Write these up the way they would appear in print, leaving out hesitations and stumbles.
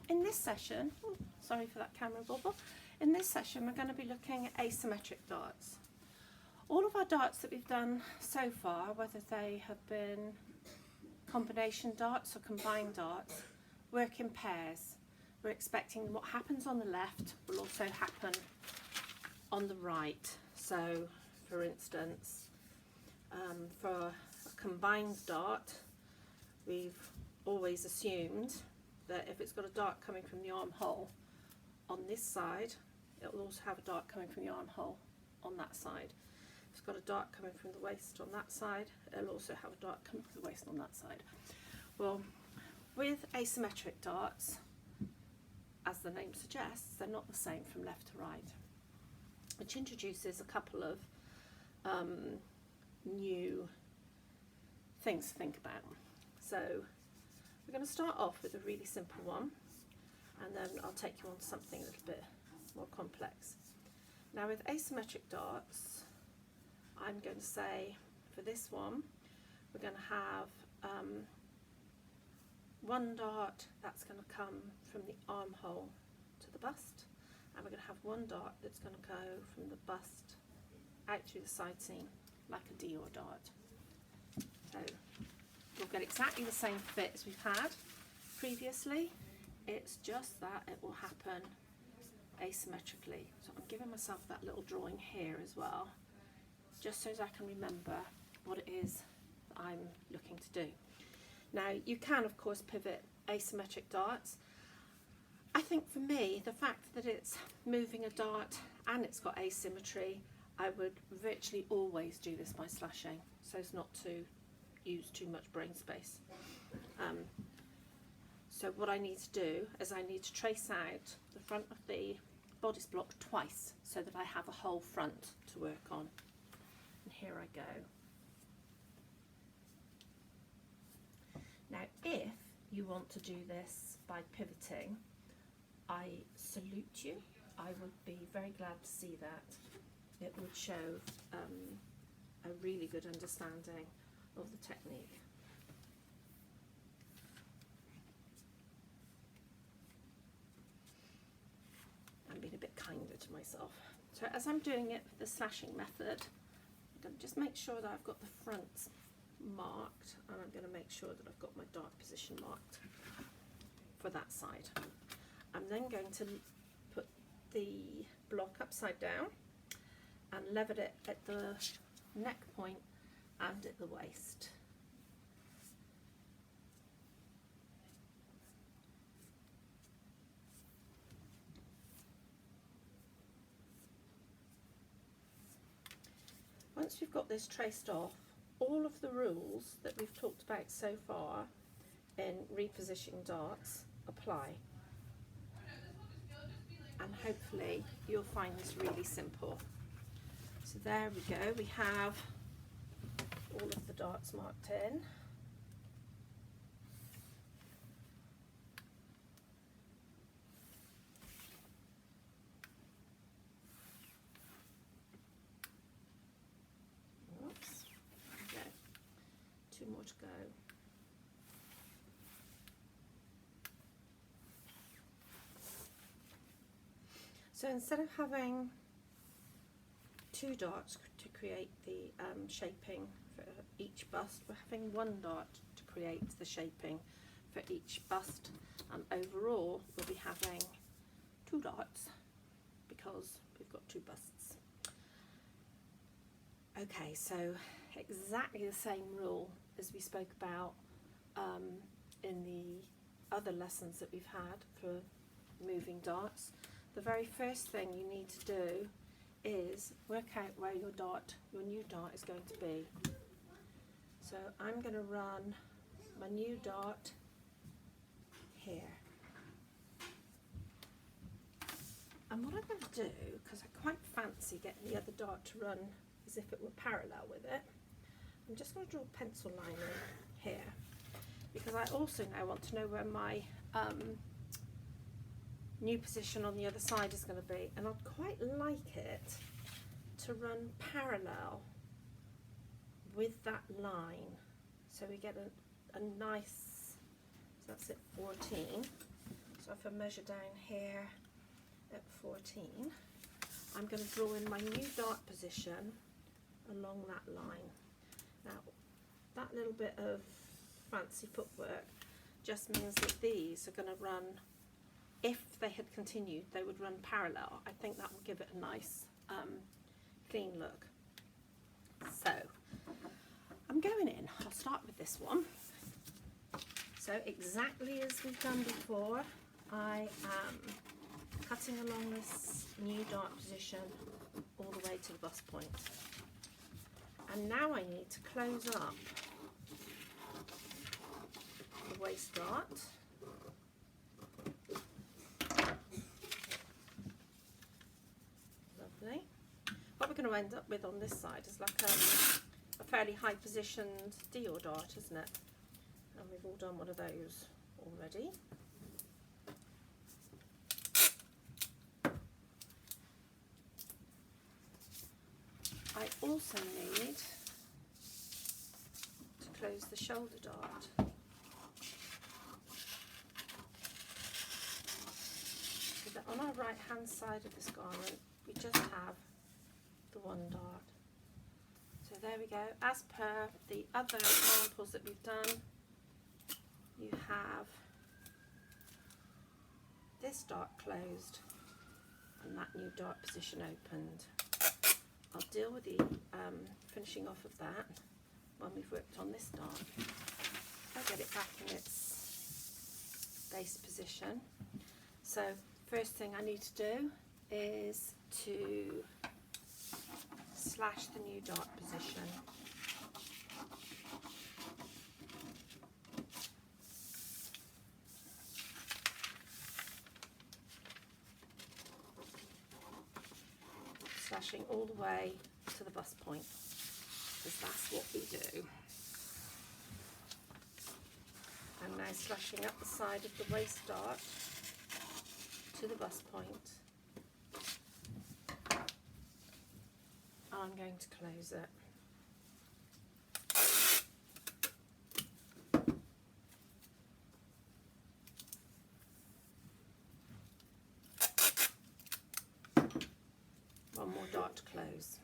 in this session, oh, sorry for that camera bobble, in this session we're going to be looking at asymmetric darts. All of our darts that we've done so far, whether they have been combination darts or combined darts, work in pairs. We're expecting what happens on the left will also happen on the right. So, for instance, for a combined dart, we've always assumed that if it's got a dart coming from the armhole on this side, it will also have a dart coming from the armhole on that side. If it's got a dart coming from the waist on that side, it'll also have a dart coming from the waist on that side. Well, with asymmetric darts, as the name suggests, they're not the same from left to right, which introduces a couple of new things to think about. So we're going to start off with a really simple one, and then I'll take you on to something a little bit more complex. Now with asymmetric darts, I'm going to say for this one, we're going to have one dart that's going to come from the armhole to the bust, and we're going to have one dart that's going to go from the bust out through the side seam like a Dior dart. So we'll get exactly the same fit as we've had previously, it's just that it will happen asymmetrically. So I'm giving myself that little drawing here as well, just so as I can remember what it is that I'm looking to do. Now you can of course pivot asymmetric darts. I think for me, the fact that it's moving a dart and it's got asymmetry, I would virtually always do this by slashing, so as not to use too much brain space. So what I need to do is I need to trace out the front of the bodice block twice so that I have a whole front to work on. And here I go. Now if you want to do this by pivoting, I salute you. I would be very glad to see that. It would show a really good understanding of the technique. I'm being a bit kinder to myself. So as I'm doing it with the slashing method, I'm going to just make sure that I've got the front marked, and I'm going to make sure that I've got my dart position marked for that side. I'm then going to put the block upside down and level it at the neck point and at the waist. Once you've got this traced off, all of the rules that we've talked about so far in repositioning darts apply. And hopefully you'll find this really simple. So there we go, we have all of the darts marked in. Oops, there we go. Two more to go. So instead of having two darts to create the shaping for each bust, we're having one dart to create the shaping for each bust, and overall we'll be having two darts because we've got two busts. Okay, so exactly the same rule as we spoke about in the other lessons that we've had for moving darts. The very first thing you need to do is work out where your new dart is going to be. So I'm going to run my new dart here. And what I'm going to do, because I quite fancy getting the other dart to run as if it were parallel with it, I'm just going to draw a pencil line in here, because I also now want to know where my new position on the other side is going to be, and I'd quite like it to run parallel with that line, so we get a nice, so that's at 14, so if a measure down here at 14, I'm going to draw in my new dart position along that line. Now that little bit of fancy footwork just means that these are going to run, if they had continued, they would run parallel. I think that will give it a nice clean look. So I'm going in, I'll start with this one. So exactly as we've done before, I am cutting along this new dart position all the way to the bust point. And now I need to close up the waist dart. Lovely. What we're going to end up with on this side is like a fairly high positioned Dior dart, isn't it? And we've all done one of those already. I also need to close the shoulder dart. So that on our right hand side of this garment we just have the one dart. So there we go. As per the other examples that we've done, you have this dart closed and that new dart position opened. I'll deal with the finishing off of that when we've worked on this dart. I'll get it back in its base position. So first thing I need to do is to slash the new dart position. Slashing all the way to the bust point, because that's what we do. I'm now slashing up the side of the waist dart to the bust point, and I'm going to close it. One more dart to close.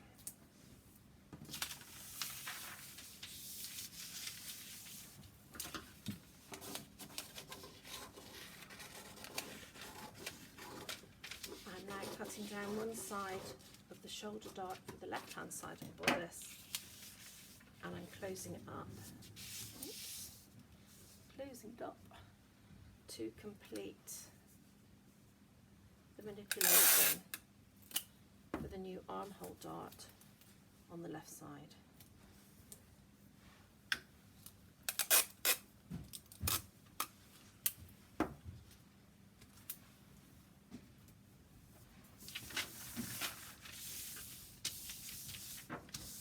I'm now cutting down one side of the shoulder dart for the left hand side of the bodice, and I'm closing it up. Oops. Closing it up to complete the manipulation for the new armhole dart on the left side.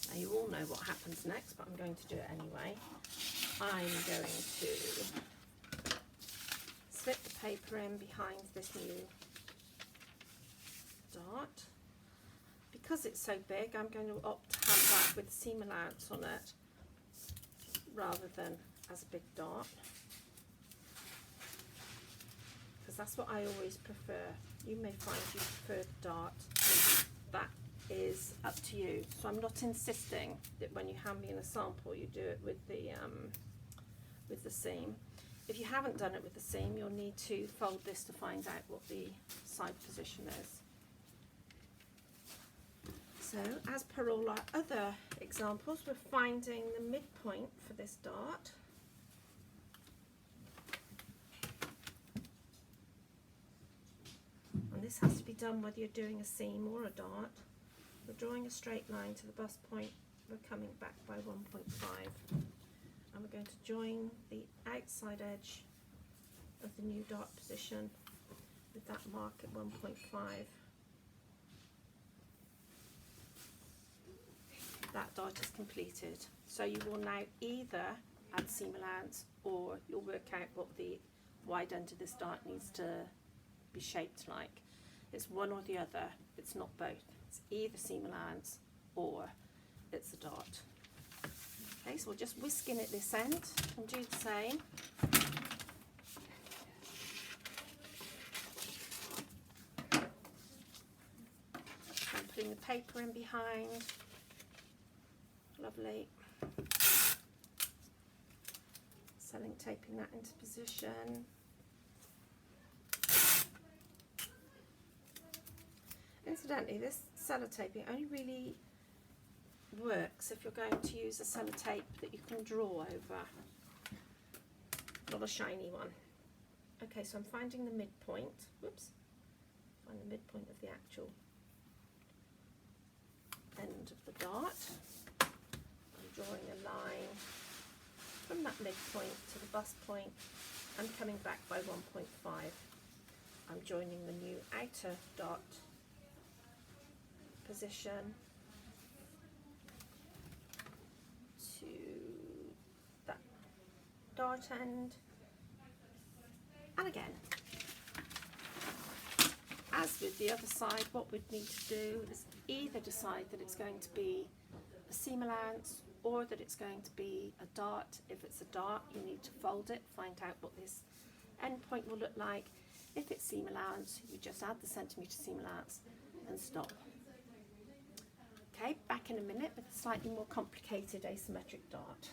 Now you all know what happens next, but I'm going to do it anyway. I'm going to slip the paper in behind this new dart. Because it's so big, I'm going to opt to have that with seam allowance on it rather than as a big dart, because that's what I always prefer. You may find you prefer the dart. That is up to you. So I'm not insisting that when you hand me in a sample you do it with the seam. If you haven't done it with the seam, you'll need to fold this to find out what the side position is. So, as per all our other examples, we're finding the midpoint for this dart. And this has to be done whether you're doing a seam or a dart. We're drawing a straight line to the bust point, we're coming back by 1.5. And we're going to join the outside edge of the new dart position with that mark at 1.5. That dart is completed. So you will now either add seam allowance or you'll work out what the wide end of this dart needs to be shaped like. It's one or the other, it's not both. It's either seam allowance or it's a dart. Okay, so we'll just whisk in at this end and do the same. folding the paper in behind. Lovely. Sellotaping that into position. Incidentally, this sellotaping only really works if you're going to use a sellotape that you can draw over, not a shiny one. Okay, so I'm finding the midpoint. Whoops. Find the midpoint of the actual end of the dart. I'm drawing a line from that midpoint to the bust point and coming back by 1.5. I'm joining the new outer dot position to that dart end, and again, as with the other side, what we'd need to do is either decide that it's going to be a seam allowance or that it's going to be a dart. If it's a dart, you need to fold it, find out what this end point will look like. If it's seam allowance, you just add the centimetre seam allowance and stop. Okay, back in a minute with a slightly more complicated asymmetric dart.